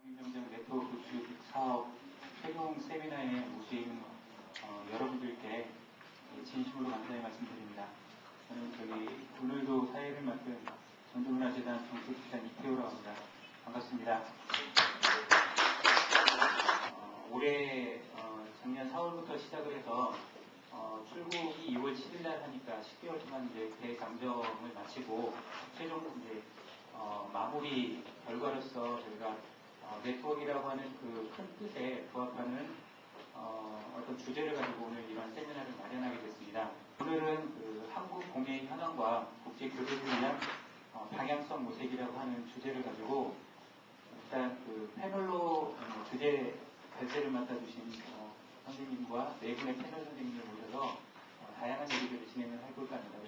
경영 네트워크 구축 사업 최종 세미나에 모신 여러분들께 진심으로 감사의 말씀드립니다. 저는 오늘도 사회를 맡은 전주문화재단 정책기관 이태호라고 합니다. 반갑습니다. 올해 작년 4월부터 시작을 해서 출국이 2월 7일날 하니까 10개월 동안 이제 대장정을 마치고 최종 이제 마무리 결과로서 저희가 네트워크라고 하는 그 큰 뜻에 부합하는 어떤 주제를 가지고 오늘 이런 세미나를 마련하게 됐습니다. 오늘은 그 한국 공예 현황과 국제 교류를 위한 방향성 모색이라고 하는 주제를 가지고 일단 그 패널로 주제 발제를 맡아주신 선생님과 네 분의 패널 선생님을 모셔서 다양한 얘기들을 진행을 해볼까 합니다.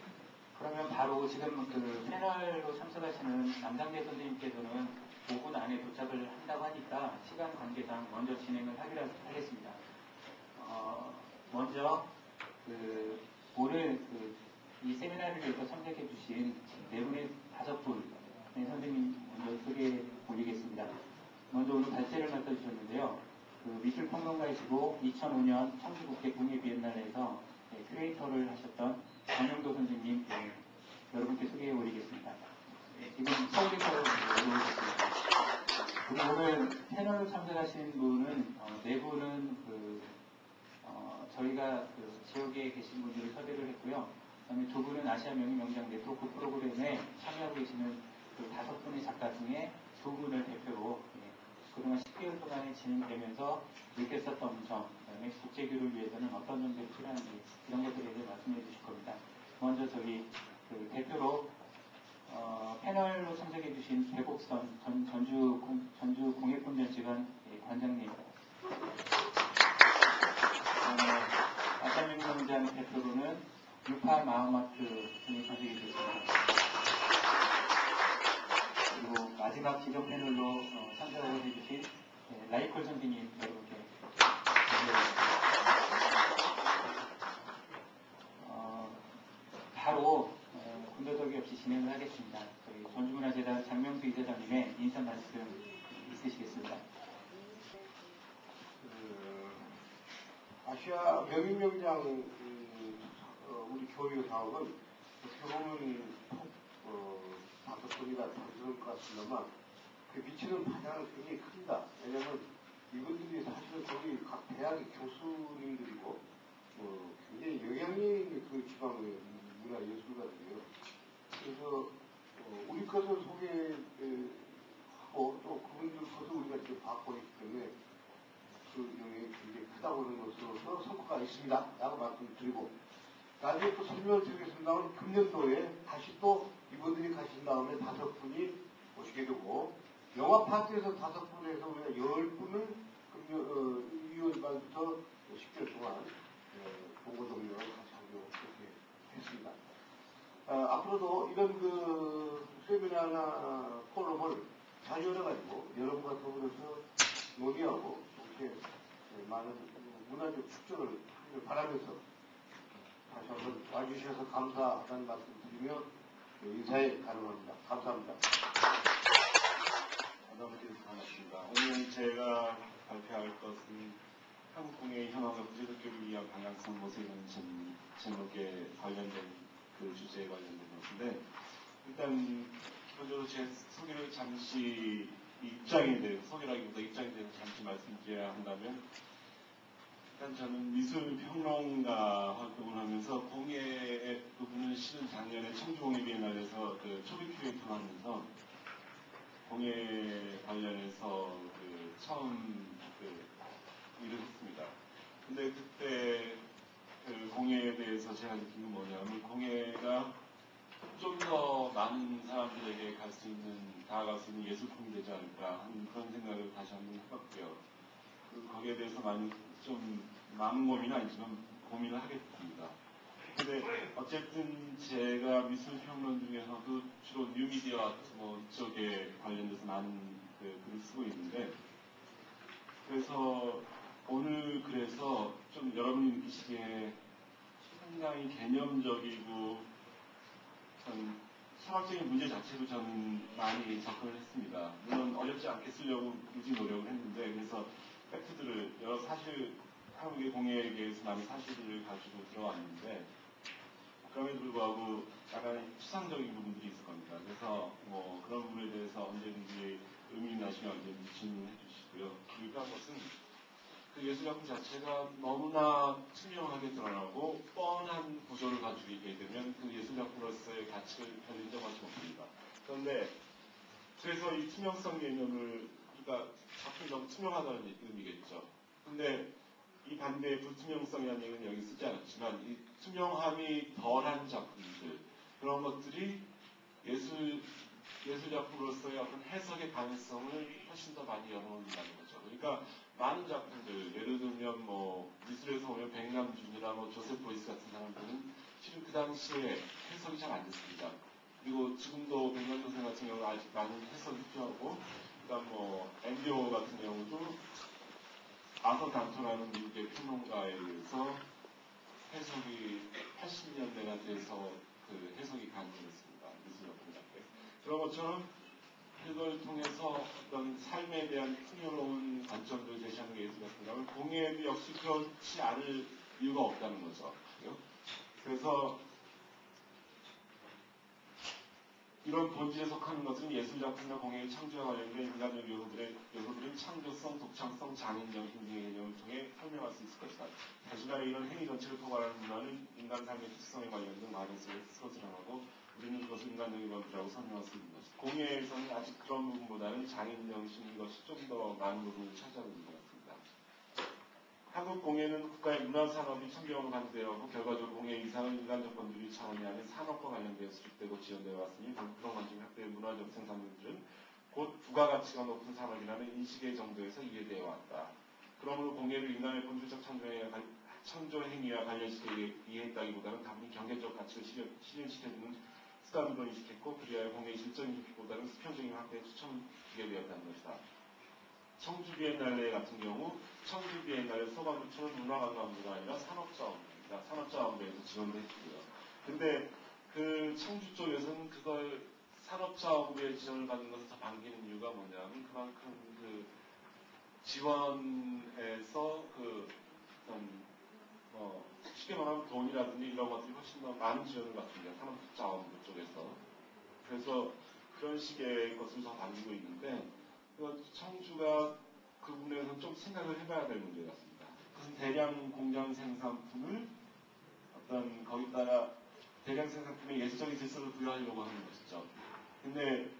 그러면 바로 지금 그 패널로 참석하시는 남상대 선생님께서는 5분 안에 도착을 한다고 하니까 시간 관계상 먼저 진행을 하겠습니다. 먼저 오늘 이 세미나를 위해서 참석해 주신 네 분의 5분의 선생님 먼저 소개해 올리겠습니다. 먼저 오늘 발제를 맡아주셨는데요. 미술평론가이시고 2005년 청주국제 공예비엔날레에서 큐레이터를 하셨던 정영도 선생님 여러분께 소개해 올리겠습니다. 지금 서울에서 올라오셨습니다. 그리고 오늘 패널로 참석하신 분은 네 분은 저희가 지역에 계신 분들을 섭외를 했고요. 그다음에 두 분은 아시아 명예명장 네트워크 프로그램에 참여하고 계시는 5분의 작가 중에 두 분을 대표로 그동안 10개월 동안에 진행되면서 느꼈었던 점, 그다음에 국제교류를 위해서는 어떤 점들이 필요한지 이런 것들에 대해서 말씀해 주실 겁니다. 먼저 대표로 패널로 참석해 주신 배복선 전주 공예콘전시관 관장님, 아시아명예명장 대표로는 유파 마음아트 분이 참석해 주셨습니다. 그리고 마지막 지정 패널로 참석을 해주신 라이콜 선생님 여러분께 바로 군더더기 없이 진행을 하겠습니다. 저희 전주문화재단 장명수 이사장님의 인사 말씀 있으시겠습니다. 아시아 명예명장 우리 교류 사업은 어떻게 보면 5분이나 다를 것 같습니다만 그 미치는 파장은 굉장히 큽니다. 왜냐하면 이분들이 사실은 거기 각 대학의 교수님들이고 굉장히 영향력 있는 그 지방의 문화예술가들이에요. 그래서 우리 것을 소개하고 또 그분들 것을 우리가 지금 받고 있기 때문에 그 영향이 굉장히 크다고 하는 것으로서 성과가 있습니다. 라고 말씀드리고 나중에 또 설명을 드리겠습니다만 금년도에 다시 또 이분들이 가신 다음에 5분이 오시게 되고 영화 파트에서 5분에서 우리가 10분을 2월 말부터 10개월 동안 공고동료를 같이 하려고 그렇게 했습니다. 앞으로도 이런 세미나나 포럼을 잘 열어가지고 여러분과 더불어서 논의하고 이렇게 많은 문화적 축적을 하기를 바라면서 다시 한번 와주셔서 감사하다는 말씀 드리며 인사에 가능합니다. 감사합니다. 반갑습니다. 오늘 제가 발표할 것은 한국공예 현황과 국제교류를 위한 방향성 모색이라는 제목에 관련된 그 주제에 관련된 것인데 일단 기본적으로 제 소개를 잠시 소개라기보다 입장에 대해서 잠시 말씀드려야 한다면 일단 저는 미술평론가 활동을 하면서 공예 부분은 실은 작년에 청주공예비엔날레에서 초기 큐레이터를 하면서 공예 관련해서 처음 일을 했습니다. 근데 그때 공예에 대해서 제가 느낀 건 뭐냐면 공예가 좀 더 많은 사람들에게 다가갈 수 있는 예술품이 되지 않을까 하는 그런 생각을 다시 한번 해봤고요. 거기에 대해서 많은 고민은 아니지만 고민을 하게 됩니다. 근데 어쨌든 제가 미술평론 중에서도 주로 뉴미디어 아트 이쪽에 관련돼서 많은 글을 쓰고 있는데 그래서 오늘 좀 여러분이 느끼시기에 상당히 개념적이고 철학적인 문제 자체로 저는 많이 접근을 했습니다. 물론 어렵지 않게 쓰려고 굳이 노력을 했는데, 그래서 팩트들을 여러 사실, 한국의 공예에 대해서 많은 사실을 가지고 들어왔는데, 그럼에도 불구하고 약간 추상적인 부분들이 있을 겁니다. 그래서 뭐 그런 부분에 대해서 언제든지 의미 나시면 언제든지 질문해 주시고요. 그리고 한 것은 그 예술작품 자체가 너무나 투명하게 드러나고 뻔한 구조를 가지고 있게 되면 그 예술작품으로서의 가치를 별 인정할 수 없습니다. 그런데 그래서 이 투명성 개념을, 그러니까 작품이 너무 투명하다는 의미겠죠. 근데 이 반대의 불투명성이라는 얘기는 여기 쓰지 않았지만 이 투명함이 덜한 작품들, 그런 것들이 예술작품으로서의 어떤 해석의 가능성을 훨씬 더 많이 열어놓는다는 거죠. 그러니까 많은 작품들, 예를 들면 뭐 미술에서 보면 백남준이나 뭐 조셉 보이스 같은 사람들은 실은 그 당시에 해석이 잘 안 됐습니다. 그리고 지금도 백남준 선생 같은 경우는 아직 많은 해석이 필요하고, 그다음 뭐 앤디오 같은 경우도 아서 단토라는 미국의 평론가에 의해서 해석이 80년대가 돼서 그 해석이 가능했습니다. 미술작품 작품. 그런 것처럼 그걸 통해서 어떤 삶에 대한 풍요로운 관점들을 제시하는 게 예술작품이라면 공예도 역시 그렇지 않을 이유가 없다는 거죠. 그래서 이런 본질에 속하는 것은 예술작품이나 공예의 창조와 관련된 인간적 요소들은 창조성, 독창성, 장인정 등의 개념을 통해 설명할 수 있을 것이다. 단순하게 이런 행위 전체를 포괄하는 문화는 인간 삶의 특성에 관련된 많은 속에 스스로 드러나고 우리는 그것을 인간적인 것이라고 설명할 수 있는 것이다. 공예에서는 아직 그런 부분보다는 장인정신 이것이 좀 더 많은 부분을 차지하고 있는 것 같습니다. 한국 공예는 국가의 문화산업이 천개론으로 간주되었고 결과적으로 공예 이상은 인간적 권주의 차원이 아닌 산업과 관련되어 수립되고 지원되어 왔으니 그런 관점 학대의 문화적 생산물들은 곧 부가가치가 높은 산업이라는 인식의 정도에서 이해되어 왔다. 그러므로 공예를 인간의 본질적 창조 행위와 관련시켜 이해했다기보다는 단순히 경제적 가치를 실현시켜주는 수단으로 인식했고 그리하여 공예의 질적인 깊이보다는 수평적인 확대에 초점을 두게 되었다는 것이다. 청주 비엔날레 같은 경우 청주 비엔날레 소방부처는 문화관광부가 아니라 산업자원부입니다. 산업자원부에서 지원을 했고요. 근데 그 청주 쪽에서는 그걸 산업자원부의 지원을 받는 것을 더 반기는 이유가 뭐냐면 그만큼 그 지원에서 그 쉽게 말하면 돈이라든지 이런 것들이 훨씬 더 많은 지원을 받습니다. 산업자원부 쪽에서. 그래서 그런 식의 것을 더 반기고 있는데 청주가 그 부분에서 좀 생각을 해봐야 될 문제 같습니다. 대량 공장 생산품을 어떤 거기다가 대량 생산품의 예술적인 질서를 부여하려고 하는 것이죠. 근데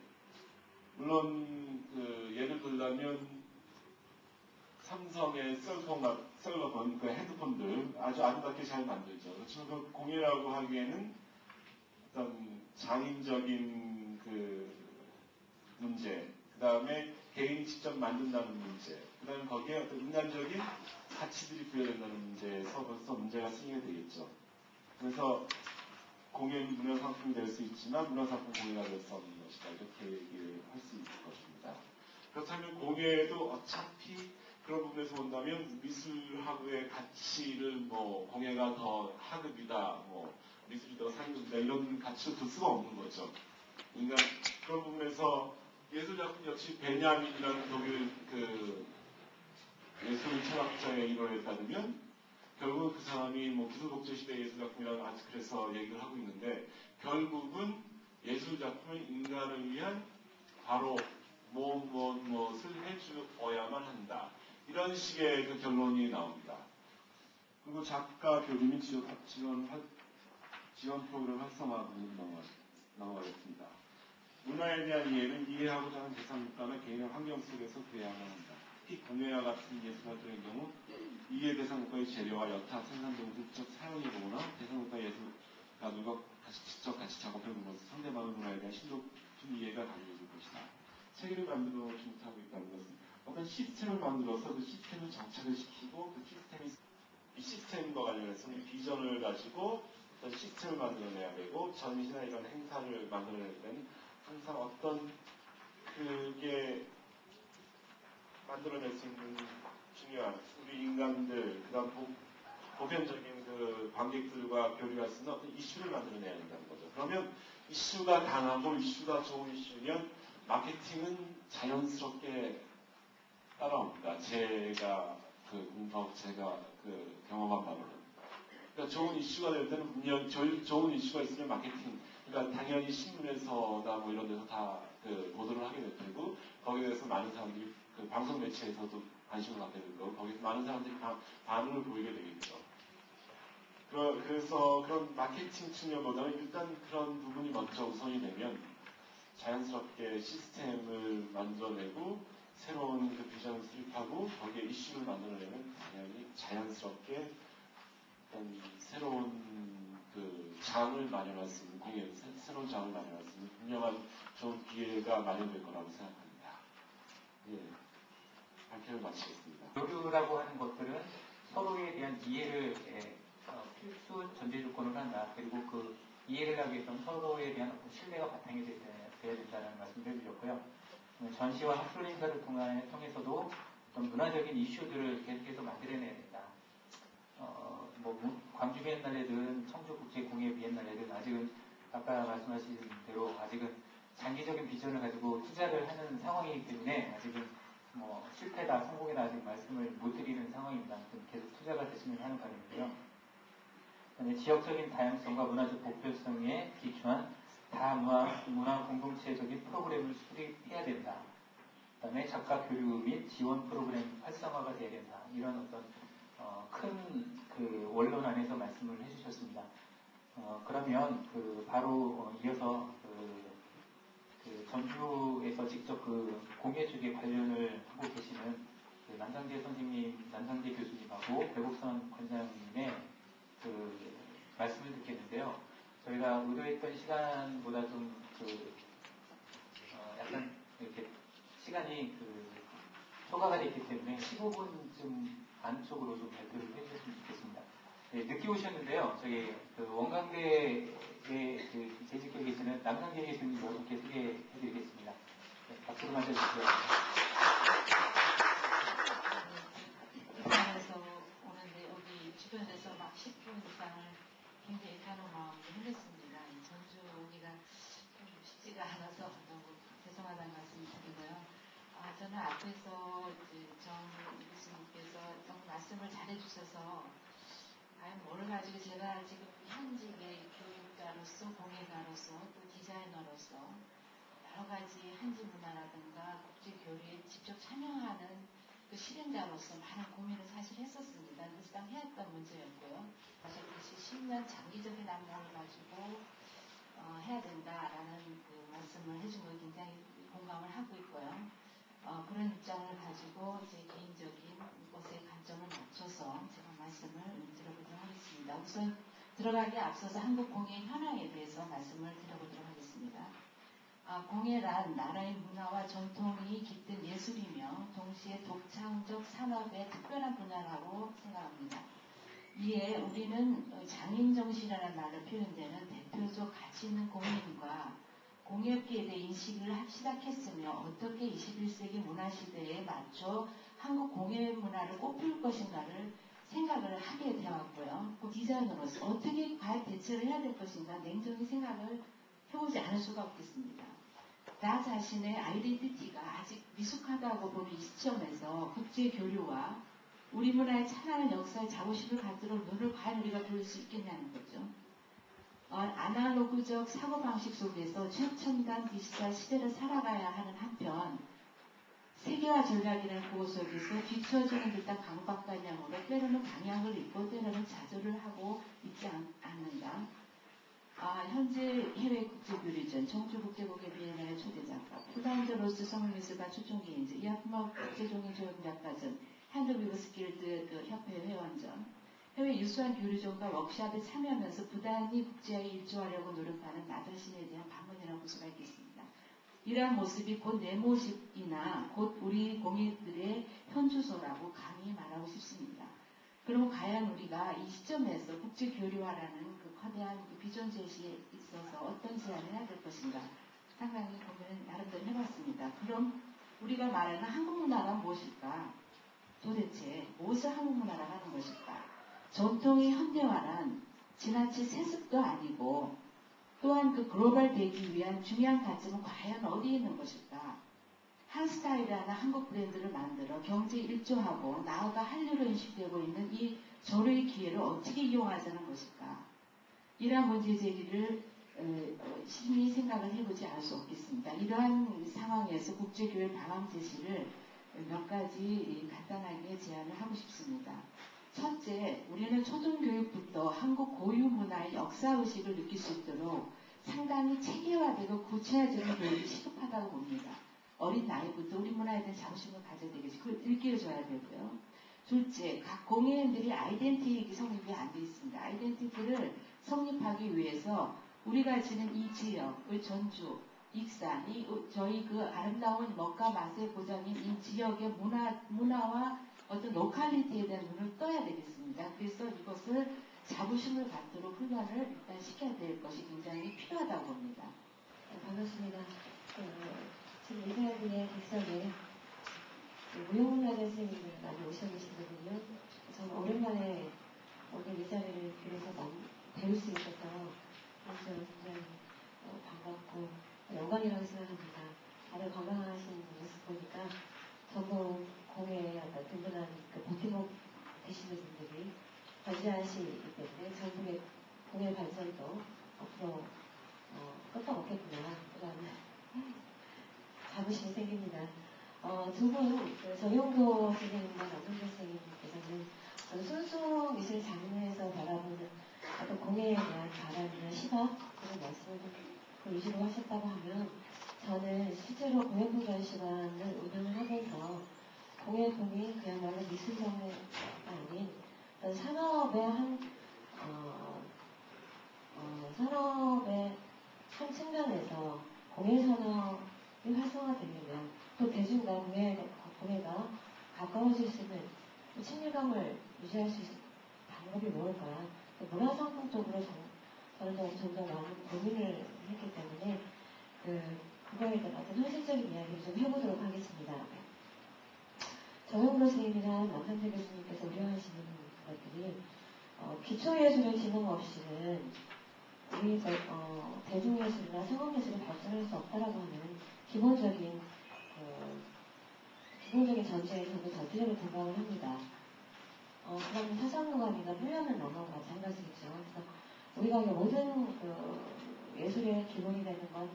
물론 그 예를 들자면 삼성의 셀러폰 그 헤드폰들 아주 아름답게 잘 만들죠. 그렇지만 그 공예라고 하기에는 어떤 장인적인 그 문제, 그 다음에 개인이 직접 만든다는 문제, 그 다음에 거기에 어떤 인간적인 가치들이 부여된다는 문제에서 벌써 문제가 생기게 되겠죠. 그래서 공예는 문화상품이 될 수 있지만 문화상품 공예가 될 수 없는 것이다. 이렇게 얘기를 할 수 있을 것입니다. 그렇다면 공예도 어차피 그런 부분에서 본다면 미술하고의 가치를 뭐 공예가 더 하급이다, 뭐 미술이 더 상급이다 이런 가치를 둘 수가 없는 거죠. 그러니까 그런 부분에서 예술작품 역시 베냐민이라는 독일 그 예술 철학자의 이론에 따르면 결국 그 사람이 뭐 기술복제시대 예술작품이라고 아직 그래서 얘기를 하고 있는데 결국은 예술작품은 인간을 위한 바로 무엇을 해주어야만 한다. 이런 식의 그 결론이 나옵니다. 그리고 작가 교림이 지원 프로그램 활성화 부분 넘어가겠습니다. 문화에 대한 이해는 이해하고자 하는 대상국가나 개인의 환경 속에서 구해야만 한다. 특히 공예와 같은 예술활동의 경우 이해 대상국가의 재료와 여타 생산 등 직접 사용해보거나 대상국가 예술가들과 직접 같이 작업해보는 것은 상대방의 문화에 대한 신속한 이해가 가능해질 것이다. 체계를 만들어놓지 못하고 있다는 것은 어떤 시스템을 만들어서 그 시스템을 정착을 시키고 그 이 시스템과 관련해서 비전을 가지고 어떤 시스템을 만들어내야 되고 전시나 이런 행사를 만들어낼 때는 항상 어떤 그게 만들어낼 수 있는 중요한 우리 인간들 그다음 보편적인 그 관객들과 교류할 수 있는 어떤 이슈를 만들어내야 된다는 거죠. 그러면 이슈가 강하고 이슈가 좋은 이슈면 마케팅은 자연스럽게 따라옵니다. 제가 제가 경험한 바로는. 그러니까 좋은 이슈가 될 때는 분명 좋은 이슈가 있으면 마케팅, 그러니까 당연히 신문에서나 뭐 이런 데서 다 보도를 하게 될 테고, 거기에 대해서 많은 사람들이 방송 매체에서도 관심을 갖게 될 거고, 거기서 많은 사람들이 반응을 보이게 되겠죠. 그래서 그런 마케팅 측면보다는 일단 그런 부분이 먼저 우선이 되면 자연스럽게 시스템을 만들어내고 새로운 비전을 수립하고 거기에 이슈를 만들어내면 당연히 자연스럽게 어떤 새로운 장을 마련할 수 있는 공연, 새로운 장을 마련할 수 있는 분명한 좋은 기회가 마련될 거라고 생각합니다. 예, 발표를 마치겠습니다. 교류라고 하는 것들은 서로에 대한 이해를 필수 전제 조건으로 한다. 그리고 그 이해를 하기 위해서는 서로에 대한 어떤 신뢰가 바탕이 되어야 된다는 말씀을 해주셨고요. 전시와 학술 행사를 통해서도 어떤 문화적인 이슈들을 계속해서 만들어내야 된다. 광주 비엔날레든 청주 국제 공예 비엔날레든 아직은 아까 말씀하신 대로 아직은 장기적인 비전을 가지고 투자를 하는 상황이기 때문에 아직은 실패다 성공이다 아직 말씀을 못 드리는 상황입니다. 계속 투자가 됐으면 하는 바람이고요. 지역적인 다양성과 문화적 보편성에 기초한 다문화 공동체적인 프로그램을 수립해야 된다. 그다음에 작가 교류 및 지원 프로그램 활성화가 돼야 된다. 이런 어떤 큰 원론 안에서 말씀을 해주셨습니다. 그러면 바로 이어서 전주에서 직접 공예 쪽에 관련을 하고 계시는 남상재 교수님하고 배국선 관장님의 말씀을 듣겠는데요. 저희가 의도했던 시간보다 좀 약간 이렇게 시간이 초과가 됐기 때문에 15분쯤 안쪽으로 좀 발표를 해주셨으면 좋겠습니다. 네, 늦게 오셨는데요. 저기 원광대에 재직해 계시는 남상재 교수님 이렇게 소개해드리겠습니다. 네, 박수로 맞아주시고요. 부산에서 오는데 여기 주변에서 막 10분 이상을 굉장히 단호하게 흘렸습니다. 전주 오기가 좀 쉽지가 않아서 너무 죄송하다는 말씀 드리고요. 저는 앞에서 정 교수님께서 너무 말씀을 잘해주셔서 과연 뭐를 가지고 제가 지금 현직의 교육자로서 공예가로서 또 디자이너로서 여러 가지 한지 문화라든가 국제 교류에 직접 참여하는 실행자로서 많은 고민을 사실 했었습니다. 늘상 해왔던 문제였고요. 아시다시피 10년 장기적인 안목을 가지고 해야 된다라는 말씀을 해준 거 굉장히 공감을 하고 있고요. 그런 입장을 가지고 제 개인적인 것에 관점을 맞춰서 제가 말씀을 드려보도록 하겠습니다. 우선 들어가기에 앞서서 한국 공예 현황에 대해서 말씀을 드려보도록 하겠습니다. 공예란 나라의 문화와 전통이 깃든 예술이며 동시에 독창적 산업의 특별한 분야라고 생각합니다. 이에 우리는 장인정신이라는 말로 표현되는 대표적 가치 있는 공예인과 공예업계에 대해 인식을 시작했으며 어떻게 21세기 문화시대에 맞춰 한국 공예 문화를 꽃피울 것인가를 생각을 하게 되었고요. 디자이너로서 어떻게 과연 대처를 해야 될 것인가 냉정히 생각을 해보지 않을 수가 없겠습니다. 나 자신의 아이덴티티가 아직 미숙하다고 보는 이 시점에서 국제 교류와 우리 문화의 찬란한 역사의 자부심을 갖도록 눈을 과연 우리가 돌릴 수 있겠냐는 거죠. 아날로그적 사고방식 속에서 최첨단 디지털 시대를 살아가야 하는 한편 세계화 전략이라는 구호 속에서 뒤처지는 듯한 강박관념으로 때로는 방향을 잃고 때로는 좌절을 하고 있지 않는가. 현재 해외 국제교류전, 청주국제공예 비엔날레 초대작가, 푸단저로스 성미술관 초청기인제, 이아프마 국제종이조약작가전, 핸드위브스길드 협회 회원전, 해외 유수한 교류전과 워크숍에 참여하면서 부단히 국제화에 일조하려고 노력하는 나 자신에 대한 방문이라고 볼 수가 있겠습니다. 이러한 모습이 곧 내 모습이나 곧 우리 공예들의 현주소라고 감히 말하고 싶습니다. 그럼 과연 우리가 이 시점에서 국제교류화라는 거대한 비전 제시에 있어서 어떤 제안을 해야 될 것인가 상당히 고민을 나름대로 해봤습니다. 그럼 우리가 말하는 한국 문화가 무엇일까? 도대체 무엇을 한국 문화라고 하는 것일까? 전통의 현대화란 지나친 세습도 아니고 또한 그 글로벌 되기 위한 중요한 가점은 과연 어디에 있는 것일까? 한 스타일이라는 한국 브랜드를 만들어 경제 일조하고 나아가 한류로 인식되고 있는 이 조류의 기회를 어떻게 이용하자는 것일까? 이러한 문제 제기를 심히 생각을 해보지 않을 수 없겠습니다. 이러한 상황에서 국제교회 방향 제시를 몇 가지 간단하게 제안을 하고 싶습니다. 첫째, 우리는 초등교육부터 한국 고유 문화의 역사의식을 느낄 수 있도록 상당히 체계화되고 구체화적인 교육이 시급하다고 봅니다. 어린 나이부터 우리 문화에 대한 자부심을 가져야 되겠지. 그걸 일깨워줘야 되고요. 둘째, 각 공예인들이 아이덴티티 성립이 안 돼 있습니다. 아이덴티티를 성립하기 위해서 우리가 지는 이 지역의 전주, 익산, 저희 그 아름다운 먹과 맛의 고장인 이 지역의 문화와 어떤 로컬리티에 대한 눈을 떠야 되겠습니다. 그래서 이것을 자부심을 갖도록 훈련을 일단 시켜야 될 것이 굉장히 필요하다고 봅니다. 네, 반갑습니다. 지금 이사회의 객석에 무용문화재 선생님들 많이 오셔 계시거든요. 저는 오랜만에 오늘 이 자리를 빌어서 배울 수 있어서 굉장히 반갑고 영광이라고 생각합니다. 다들 건강하신 모습 보니까 전부 공예에 어떤 든든한 그 버팀목 되시는 분들이 견지하시기 때문에 전국의 공예 발전도 앞으로 끄떡없겠구나. 그다음에 자부심이 생깁니다. 두 분, 정용도 선생님과 남성재 선생님께서는 순수 미술 장르에서 바라보는 어떤 공예에 대한 바람이나 시각 그런 말씀을 위주로 하셨다고 하면 저는 실제로 공예품 전시관을 운영을 하면서 공예품이 그야말로 미술 장르가 아닌 어떤 산업의 산업의 한 측면에서 공예산업이 활성화되려면 또 대중과 공예가 가까워질 수 있는 친밀감을 유지할 수 있는 방법이 무엇일까? 문화상품 쪽으로 저는 점점 많은 고민을 했기 때문에 그거에 대한 어떤 현실적인 이야기를 좀 해보도록 하겠습니다. 정용 교수님이나 남상태 교수님께서 우려하시는 것들이 기초예술의 지능 없이는 우리 대중예술이나 상업예술이 발전할 수 없다라고 하는 기본적인 전제에 저도 전체적으로 동감을 합니다. 그러면 사상노감이나 훈련은 언어와 마찬가지겠죠. 그래서 우리가 모든 예술의 기본이 되는 건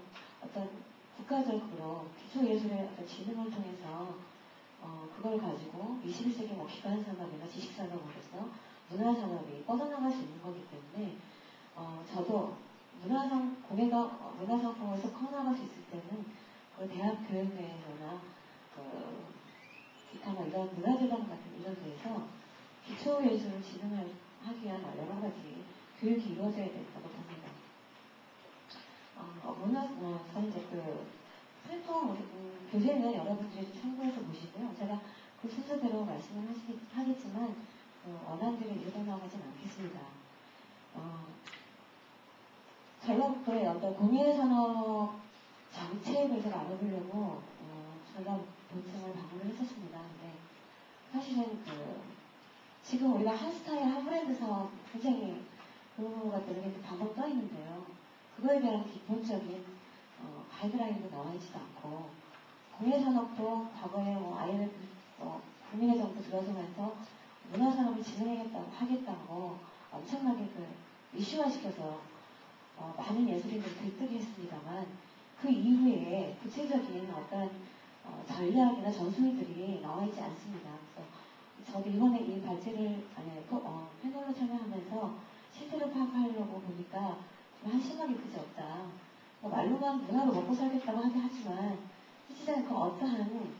어떤 국가적으로 기초예술의 어떤 지능을 통해서 그걸 가지고 21세기 기반산업이나 지식산업으로서 문화산업이 뻗어나갈 수 있는 거기 때문에 저도 공예가 문화상품으로서 커나갈 수 있을 때는 그 대학 교육내에서나 기타 이런 문화재단 같은 이런 데에서 기초예술을 진흥하기 위한 여러 가지 교육이 이루어져야 된다고 봅니다. 저는 이제 플랫폼 교재는 여러분들이 좀 참고해서 보시고요. 제가 그 순서대로 말씀을 하겠지만 원안대로 읽어나가진 않겠습니다. 제가 어떤 공예산업 정책을 제가 알아보려고 제가 본청을 방문을 했었습니다. 근데 사실은 지금 우리가 한 스타일 한 브랜드 사업 굉장히 그런 것들이 방방 떠 있는데요. 그거에 대한 기본적인 가이드라인도 나와 있지도 않고 공예산업도 과거에 IMF 국민의 정부 들어서면서 문화산업을 진행하겠다고 엄청나게 이슈화시켜서 많은 예술인들을 들뜨게 했습니다만 그 이후에 구체적인 어떤 전략이나 전술들이 나와 있지 않습니다. 그래서 저도 이번에 이 발제를 패널로 참여하면서 실태를 파악하려고 보니까 좀 한심하게 그지없다. 말로만 문화로 먹고 살겠다고 하긴 하지만 실제는 그 어떠한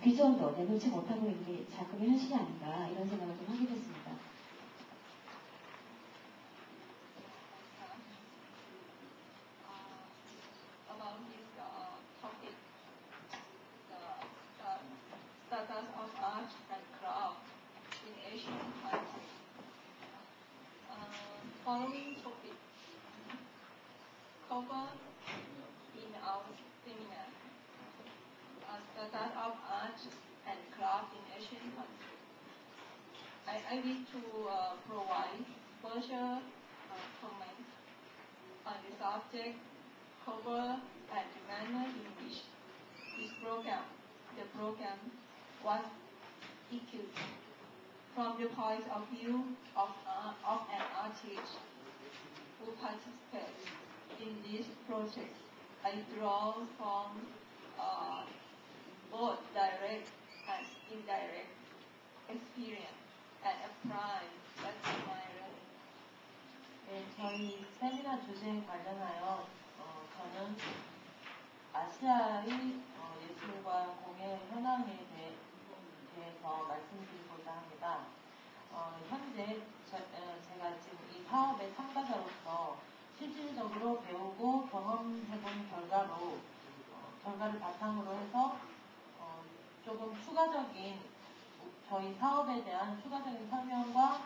비전도 내놓지 못하고 있는 게 자금의 현실이 아닌가 이런 생각을 좀 하게 됐습니다. About this topic, the status of art and craft in Asian countries. Following topic covered in our seminar, status of art and craft in Asian countries. I wish to provide further comment on the subject cover and the manner in which the program was executed. From the point of view of an artist who participates in this project, I draw from both direct and indirect experience and apply that to my learning. 네, 저희 세미나 주제에 관련하여 저는 아시아의 예술과 공예 현황에 대해서 말씀드리고자 합니다. 현재 제가 지금 이 사업의 참가자로서 실질적으로 배우고 경험해본 결과를 바탕으로 해서 조금 추가적인 저희 사업에 대한 추가적인 설명과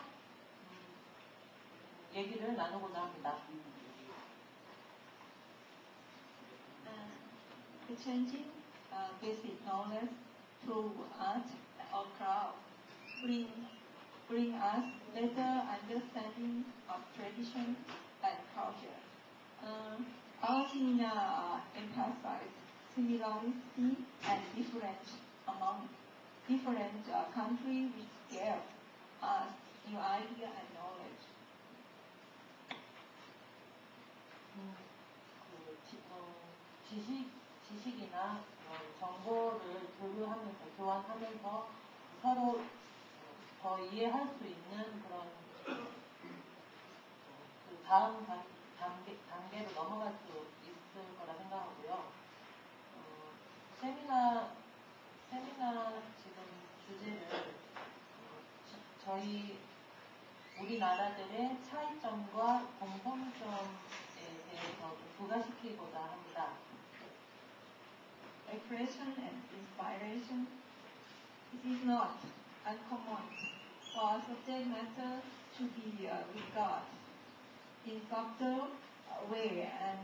얘기를 나누고자 합니다. Exchanging basic knowledge through art or craft bring us better understanding of tradition and culture. Our seminar emphasizes similarity and difference among different countries which gave us new idea and knowledge. 지식이나 정보를 교환하면서 서로 더 이해할 수 있는 그런 그 다음 단계로 넘어갈 수 있을 거라 생각하고요. 세미나 지금 주제를 저희 우리나라들의 차이점과 공통점에 대해서 부각시키고자 합니다. Expression and inspiration. It is not uncommon for subject matter to be regarded in subtle way and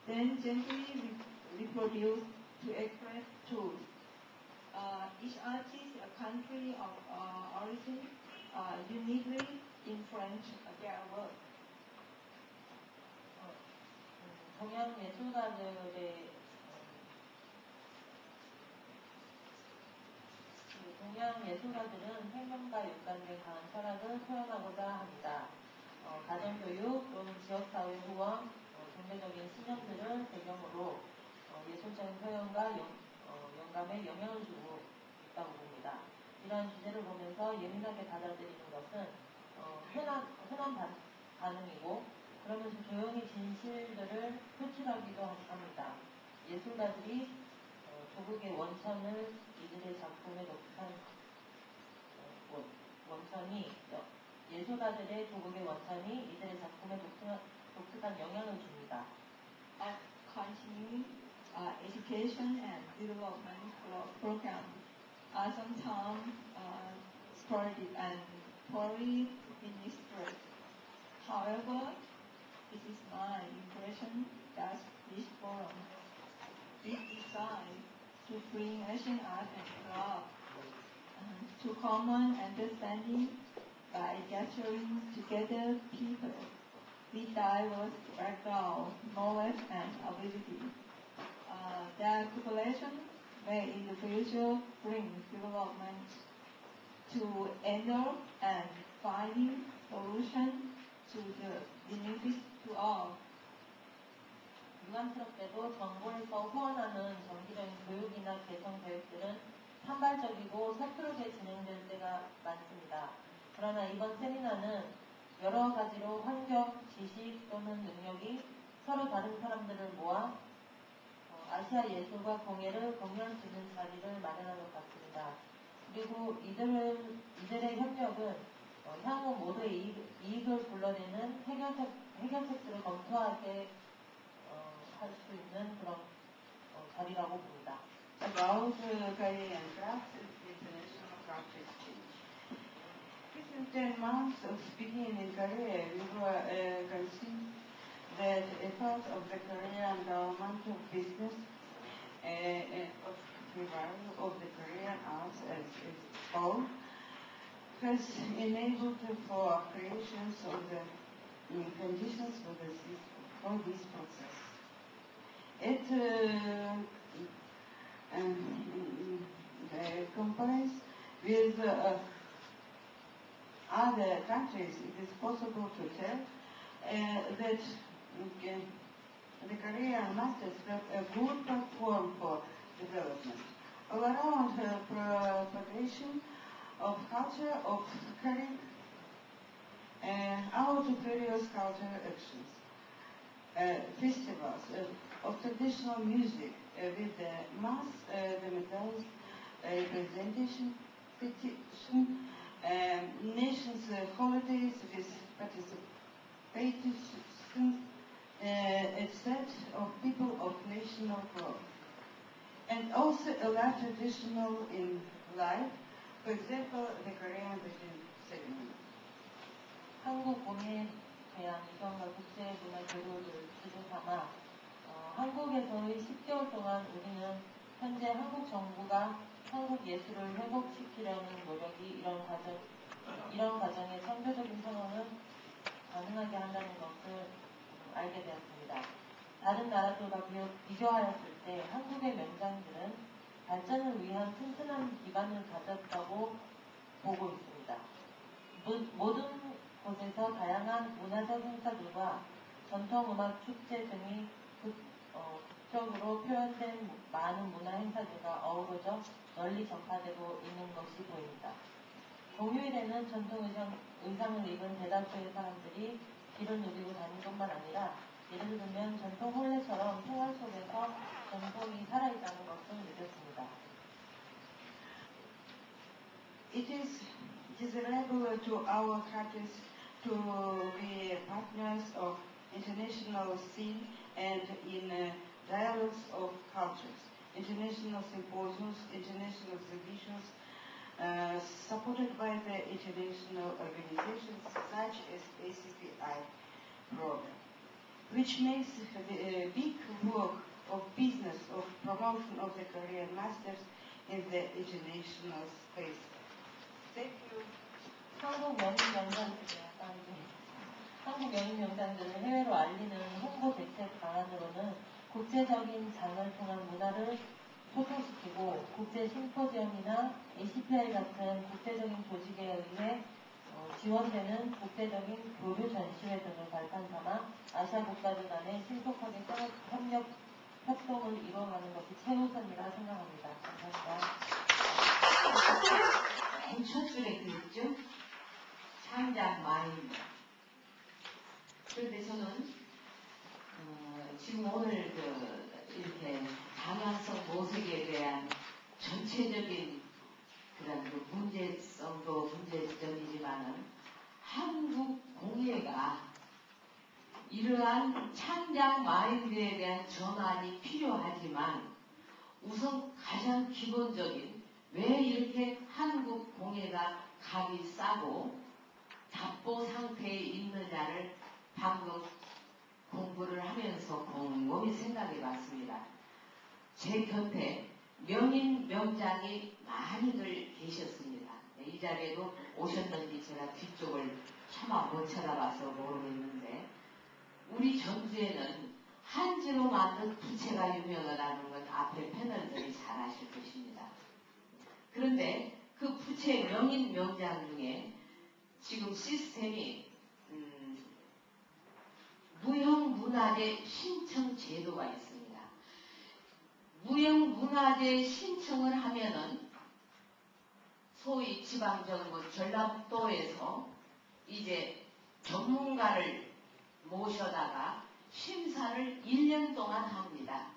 then gently reproduced to express truth. Each artist, a country of origin, uniquely influence their work. 동양 예술가들의 동양 예술가들은 생명과 육관에 강한 철학을 표현하고자 합니다. 가정교육 또는 지역사회 후원, 경제적인 신념들을 배경으로 예술적인 표현과 영감에 영향을 주고 있다고 봅니다. 이러한 주제를 보면서 예민하게 받아들이는 것은 흔한 반응이고 그러면서 조용히 진실들을 표출하기도 합니다. 예술가들이 조국의 원천을 이들의 작품에 예술가들의 조국의 원천이 이들의 작품에 독특한 영향을 줍니다. And continuing education and development program are sometimes sporadic and poorly administered. However, it is my impression that this forum is designed to bring Asian art and craft to common understanding by gathering together people with diverse background, knowledge, and ability. Their population may in the future bring development to endure and finding solution to the benefit to all. 유감스럽게도 정부에서 후원하는 정기적인 교육이나 개선 계획들은 산발적이고 서투르게 진행될 때가 많습니다. 그러나 이번 세미나는 여러 가지로 환경, 지식 또는 능력이 서로 다른 사람들을 모아 아시아 예술과 공예를 공유할 수 있는 자리를 마련한 것 같습니다. 그리고 이들의 협력은 향후 모두의 이익을 불러내는 해결책들을 검토하게 할 수 있는 그런 자리라고 봅니다. About Korean craft and international craft exchange. Within 10 months of speaking in Korea, we can see that the effort of the Korean government of business and of revival of the Korean arts as its whole has enabled for creations of the conditions for for this process. It compares with other countries. It is possible to tell that the Korean masters have a good platform for development. All around propagation of culture of carrying out various cultural actions, festivals of traditional music with the mass dramatized representation, nations' holidays with participation, a set of people of national growth. And also a lot traditional in life, for example, the Korean wedding ceremony. 한국 공예에 대한 이전과 국제 문화 교류를 주제 삼아 한국에서의 10개월 동안 우리는 현재 한국 정부가 한국 예술을 회복시키려는 노력이 이런 과정의 창조적인 상황을 가능하게 한다는 것을 알게 되었습니다. 다른 나라들과 비교하였을 때 한국의 명장들은 발전을 위한 튼튼한 기반을 가졌다고 보고 있습니다. 모든 곳에서 다양한 문화적 행사들과 전통음악 축제 등이 극적으로 표현된 많은 문화 행사들과 어우러져 널리 전파되고 있는 것이 보입니다. 공휴일에는 전통 의상을 입은 대다수의 사람들이 길을 누비고 다닐 뿐만 아니라 예를 들면 전통 혼례처럼 생활 속에서 전통이 살아있다는 것을 느꼈습니다. It is desirable to our countries to be partners of international scene and in dialogues of cultures, international symposiums, international exhibitions, supported by the international organizations such as ACPI program, which makes the big work of business, of promotion of the Korean masters in the international space. Thank you. 한국 연인 명장들을 해외로 알리는 홍보 대책 방안으로는 국제적인 장을 통한 문화를 소통시키고 국제 심포지엄이나 ACPI 같은 국제적인 조직에 의해 지원되는 국제적인 교류 전시회 등을 발판 삼아 아시아 국가들 간에 신속하게 협력 활동을 이루어가는 것이 최우선이라 생각합니다. 감사합니다. 첫 줄에 그랬죠? 창작 마인드. 그런데 저는 지금 오늘 이렇게 방향성 모색에 대한 전체적인 그런 문제성도 문제점이지만은 한국 공예가 이러한 창작 마인드에 대한 전환이 필요하지만 우선 가장 기본적인 왜 이렇게 한국 공예가 값이 싸고 답보 상태에 있느냐를 방금 공부를 하면서 곰곰이 생각해 봤습니다. 제 곁에 명인 명장이 많이들 계셨습니다. 이 자리에도 오셨는지 제가 뒤쪽을 차마 못 쳐다봐서 모르겠는데 우리 전주에는 한지로 만든 부채가 유명하다는 건 앞에 패널들이 잘 아실 것입니다. 그런데 그 부채 명인 명장 중에 지금 시스템이 무형문화재 신청 제도가 있습니다. 무형문화재 신청을 하면은 소위 지방정부 전라북도에서 이제 전문가를 모셔다가 심사를 1년 동안 합니다.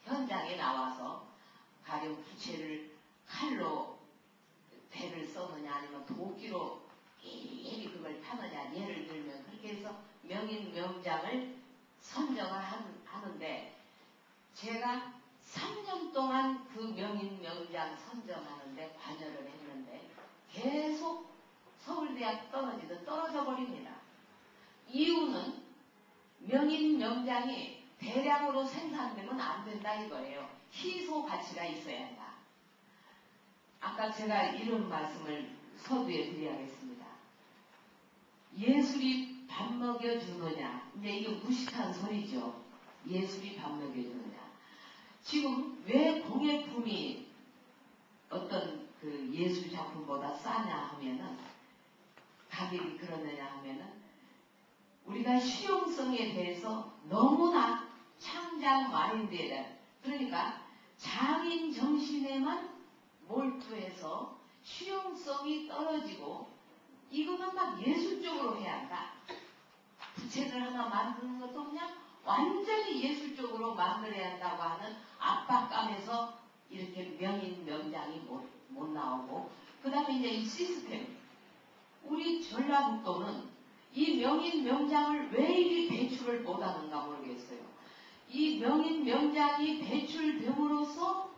현장에 나와서 가령 부채를 칼로 배를 써느냐 아니면 도끼로 일일이 그걸 파느냐 예를 들면 그렇게 해서 명인 명장을 선정을 하는데 제가 3년 동안 그 명인 명장 선정하는데 관여를 했는데 계속 서울대학 떨어져 버립니다. 이유는 명인 명장이 대량으로 생산되면 안 된다 이거예요. 희소 가치가 있어야 한다. 아까 제가 이런 말씀을 서두에 드려야겠습니다. 예술이 밥 먹여주느냐. 이제 이게 무식한 소리죠. 예술이 밥 먹여주느냐. 지금 왜 공예품이 어떤 그 예술 작품보다 싸냐 하면은, 가격이 그러느냐 하면은, 우리가 실용성에 대해서 너무나 창작 마인드에 대한, 그러니까 장인 정신에만 몰두해서 실용성이 떨어지고, 이거는 막 예술적으로 해야 한다. 부채를 하나 만드는 것도 그냥 완전히 예술적으로 만들어야 한다고 하는 압박감에서 이렇게 명인 명장이 못 나오고, 그 다음에 이제 이 시스템, 우리 전라북도는 이 명인 명장을 왜 이리 배출을 못하는가 모르겠어요. 이 명인 명장이 배출됨으로써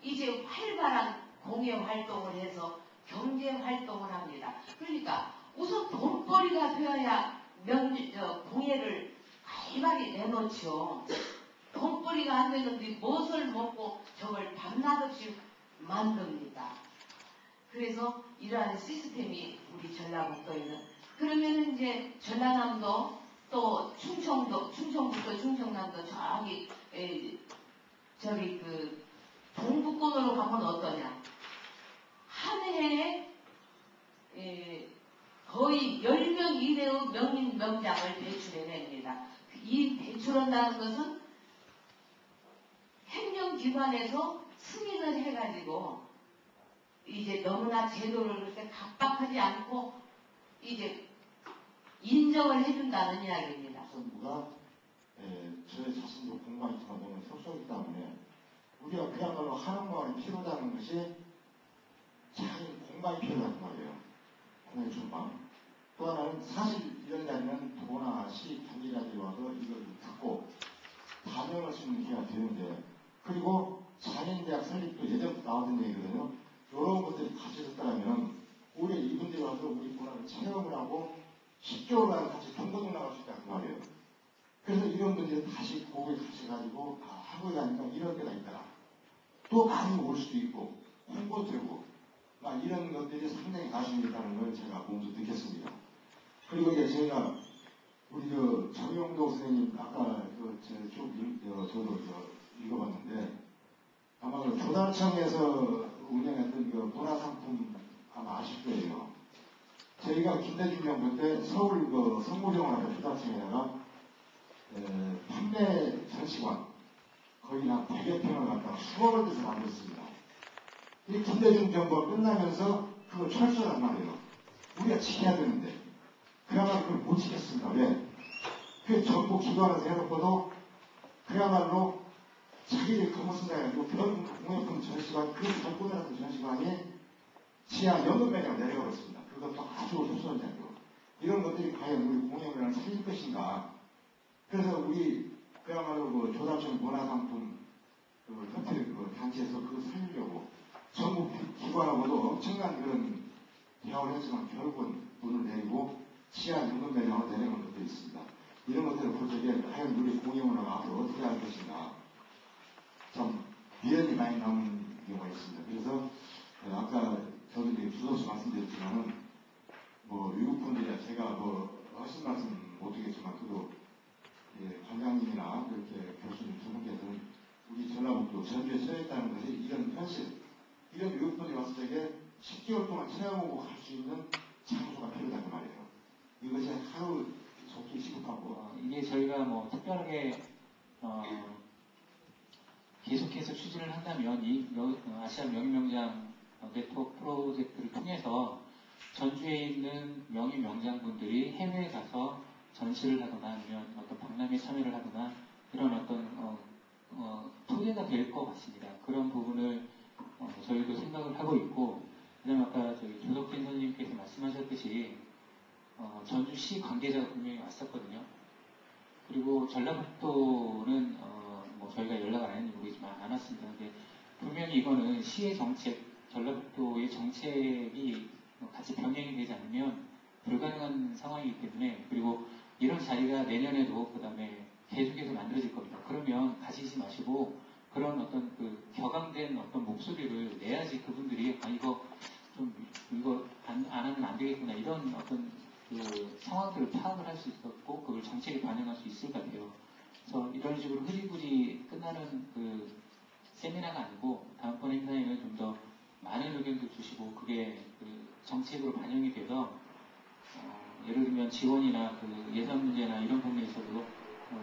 이제 활발한 공예 활동을 해서 경제 활동을 합니다. 그러니까 우선 돈벌이가 되어야 공예를 활발히 내놓죠. 돈벌이가 안 되는데 무엇을 먹고 저걸 밤낮없이 만듭니다. 그래서 이러한 시스템이 우리 전라북도에는, 그러면 이제 전라남도 또 충청부터 충청남도 저기 그 동부권으로 가면 어떠냐. 한 해에 거의 10명 이내의 명인 명장을 배출해냅니다. 이 배출한다는 것은 행정기관에서 승인을 해가지고 이제 너무나 제도를 그렇게 각박하지 않고 이제 인정을 해준다는 이야기입니다. 정부가 저희 자신도 공부가 있지만 너무 협소하기 때문에 우리가 그야말로 하는 마을이 필요하다는 것이 자기 공간이 필요하단 말이에요. 공간의 전방. 또 하나는 사실 이런 자리는 도나 시, 단지까지 와서 이걸 듣고 반영할 수 있는 기회가 되는데, 그리고 장인대학 설립도 예전부터 나오던 얘기거든요. 이런 것들이 같이 있었다면 오히려 이분들이 와서 우리 문화를 체험을 하고 10개월간 같이 동거동 나갈 수 있다는 말이에요. 그래서 이런 분들이 다시 거기에 가셔가지고 한국에 가니까 이런 데가 있더라. 또 많이 올 수도 있고 홍보되고 막 이런 것들이 상당히 관심이 있다는 걸 제가 몸소 느꼈습니다. 그리고 이제 저희가 우리 정영도 선생님 아까 저도 읽어봤는데, 아마 조달청에서 운영했던 그 문화상품 아마 아실 거예요. 저희가 김대중 정부 때 서울 성모병원 앞에 조달청에다가 판매 전시관 거의 한 100여 평을 갖다가 수억을 들여서 만들었습니다. 이 김대중 정부가 끝나면서 그걸 철수란 말이에요. 우리가 지켜야 되는데 그야말로 그걸 못 지켰습니다. 왜? 그 정부 기관에서 해놓고도 그야말로 자기들 그거 쓴다 해가지고 결국 공예품 전시관, 그 정부라는 전시관이 지하 연금매장 내려버렸습니다. 그것도 아주 소소한 자료. 이런 것들이 과연 우리 공예문화를 살릴 것인가. 그래서 우리 그야말로 조달청 문화상품 호텔 단체에서 그걸 살리려고 정부 기관하고도 엄청난 그런 대화를 했지만 결국은 문을 내리고 지하 연금매장으로 내려간 것도 있습니다. 이런 것들을 볼 적에 과연 우리 공예문화가 앞으로 어떻게 할 것인가. 참 미련이 많이 남은 경우가 있습니다. 그래서 아까 저도 이제 두서없이 말씀드렸지만은 외국 분들이야 제가 하신 말씀 못 드리겠지만 그래도 관장님이나 이렇게 교수님 두 분께서는 우리 전라북도 전주에 처했다는 것이 이런 현실, 이런 외국 분들이 왔을 적에 10개월 동안 체험하고 갈 수 있는 장소가 필요하단 말이에요. 이것이 하루 속히 시급하고 이게 저희가 특별하게 계속해서 추진을 한다면 이 아시아 명인명장 네트워크 프로젝트를 통해서 전주에 있는 명인 명장분들이 해외에 가서 전시를 하거나 아니면 어떤 박람회 참여를 하거나 이런 어떤 토대가 될 것 같습니다. 그런 부분을 저희도 생각을 하고 있고, 그다음에 아까 저희 조석진 선생님께서 말씀하셨듯이 전주시 관계자가 분명히 왔었거든요. 그리고 전라북도는 저희가 연락을 안 했는지 모르겠지만 안 왔습니다. 근데 분명히 이거는 시의 정책, 전라북도의 정책이 같이 병행이 되지 않으면 불가능한 상황이기 때문에, 그리고 이런 자리가 내년에도 그 다음에 계속해서 만들어질 겁니다. 그러면 가시지 마시고 그런 어떤 격앙된 어떤 목소리를 내야지 그분들이 이거 안 하면 안 되겠구나 이런 어떤 상황을 상황들을 파악을 할 수 있었고 그걸 정책에 반영할 수 있을 것 같아요. 그래서 이런 식으로 흐지부지 끝나는 그 세미나가 아니고 다음번 행사에는 좀 더 많은 의견도 주시고 그게 그 정책으로 반영이 돼서 예를 들면 지원이나 그 예산 문제나 이런 부분에서도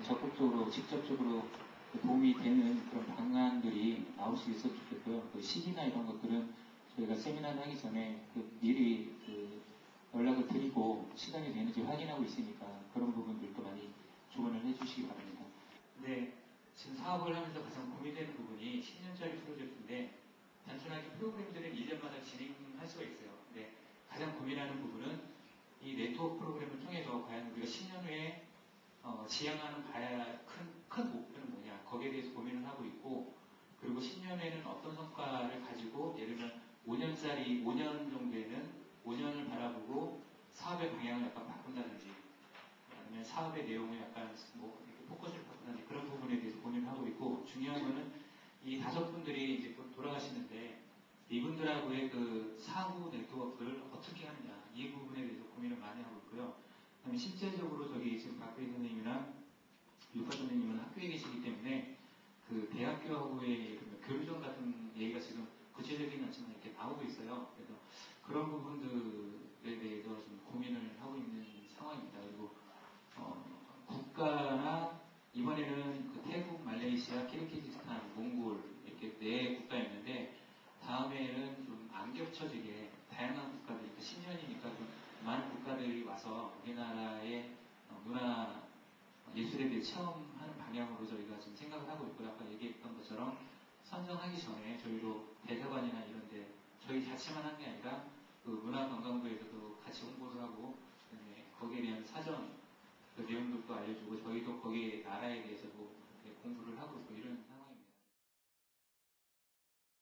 적극적으로 직접적으로 그 도움이 되는 그런 방안들이 나올 수 있었으면 좋겠고요. 그 시기나 이런 것들은 저희가 세미나를 하기 전에 그 미리 그 연락을 드리고 시간이 되는지 확인하고 있으니까 그런 부분들도 많이 조언을 해주시기 바랍니다. 네, 지금 사업을 하면서 가장 고민되는 부분이 10년짜리 프로젝트인데 단순하게 프로그램들은 1년마다 진행할 수가 있어요. 근데 가장 고민하는 부분은 이 네트워크 프로그램을 통해서 과연 우리가 10년 후에 지향하는 봐야 큰 목표는 뭐냐 거기에 대해서 고민을 하고 있고 그리고 10년에는 어떤 성과를 가지고 예를 들면 5년짜리 5년 정도에는 5년을 바라보고 사업의 방향을 약간 바꾼다든지 아니면 사업의 내용을 약간 뭐 이렇게 포커스를 바꾼다든지 그런 부분에 대해서 고민을 하고 있고 중요한 거는 이 5분들이 이제 곧 돌아가시는데 이분들하고의 그 사후 네트워크를 어떻게 하느냐 이 부분에 대해서 고민을 많이 하고 있고요. 그다음에 실제적으로 저기 지금 박근혜 선생님이랑 유파 선생님은 학교에 계시기 때문에 그 대학교하고의 교류전 같은 얘기가 지금 구체적인 않지만 이렇게 나오고 있어요. 그래서 그런 부분들에 대해서 좀 고민을 하고 있는 상황입니다. 그리고 국가나 이번에는 그 태국, 말레이시아, 키르기즈스탄, 몽골 이렇게 4 국가였는데 다음에는 좀 안 겹쳐지게 다양한 국가들, 10년이니까 좀 많은 국가들이 와서 우리나라의 문화 예술에 대해 체험하는 방향으로 저희가 지금 생각을 하고 있고요. 아까 얘기했던 것처럼 선정하기 전에 저희도 대사관이나 이런 데 저희 자체만 한 게 아니라 그 문화관광부에서도 같이 홍보를 하고 그다음에 거기에 대한 사전 그 내용들도 알려주고 저희도 거기에 나라에 대해서도 공부를 하고 있고 이런